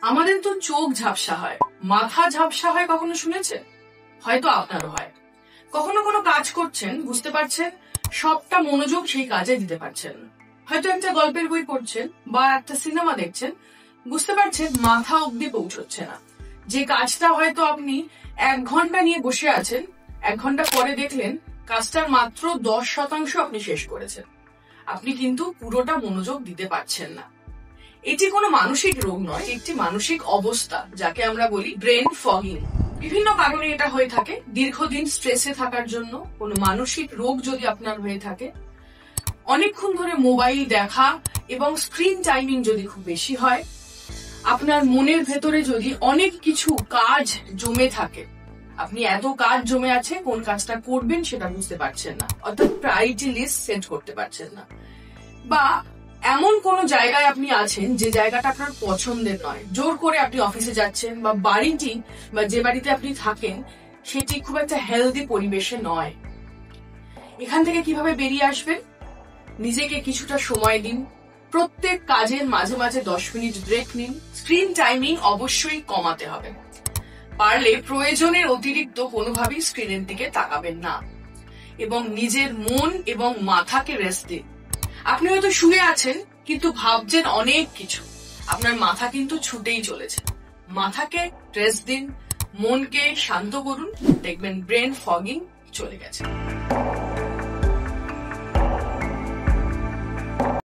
আমাদের তো চোখ ঝাপসা হয়, মাথা ঝাপসা হয়, কখনো শুনেছেন? হয়তো আপনারও হয়। কখনো কোনো কাজ করছেন, বুঝতে পারছেন সবটা মনোযোগ সেই কাজে দিতে পারছেন। হয়তো একটা গল্পের বই পড়ছেন বা একটা সিনেমা দেখছেন, বুঝতে পারছেন মাথা অব্দি পৌঁছচ্ছে না। যে কাজটা হয়তো আপনি 1 ঘন্টা নিয়ে বসে আছেন, 1 ঘন্টা পরে দেখলেন কাজটার মাত্র 10% আপনি শেষ করেছেন। আপনি কিন্তু পুরোটা মনোযোগ দিতে পারছেন না। এটি কোনো মানসিক রোগ নয়, একটি মানসিক অবস্থা, যাকে আমরা বলি ব্রেন ফগিং। বিভিন্ন কারণে এটা হয়ে থাকে। দীর্ঘদিন স্ট্রেসে থাকার জন্য কোনো মানসিক রোগ যদি আপনার হয়ে থাকে, অনেকক্ষণ ধরে মোবাইল দেখা এবং স্ক্রিন টাইমিং যদি খুব বেশি হয়, আপনার মনের ভেতরে যদি অনেক কিছু কাজ জমে থাকে, আপনি এত কাজ জমে আছে, কোন কাজটা করবেন সেটা বুঝতে পারছেন না, অর্থাৎ প্রায়োরিটি লিস্ট সেট করতে পারছেন না, বা এমন কোন জায়গায় আপনি আছেন যে জায়গাটা আপনার পছন্দের নয়, জোর করে আপনি অফিসে যাচ্ছেন, বা বাড়িটি বা যে বাড়িতে আপনি থাকেন সেটি খুব একটা হেলদি পরিবেশে নয়। এখান থেকে কিভাবে বেরিয়ে আসবেন? নিজেকে কিছুটা সময় দিন, প্রত্যেক কাজের মাঝে মাঝে 10 মিনিট ব্রেক নিন। স্ক্রিন টাইমিং অবশ্যই কমাতে হবে। পারলে প্রয়োজনের অতিরিক্ত কোনোভাবেই স্ক্রিনের দিকে তাকাবেন না, এবং নিজের মন এবং মাথাকে রেস্ট দিন। আপনি হয়তো শুয়ে আছেন কিন্তু ভাবছেন অনেক কিছু, আপনার মাথা কিন্তু ছুটেই চলেছে। মাথাকে রেস্ট দিন, মনকে শান্ত করুন, দেখবেন ব্রেন ফগিং চলে গেছে।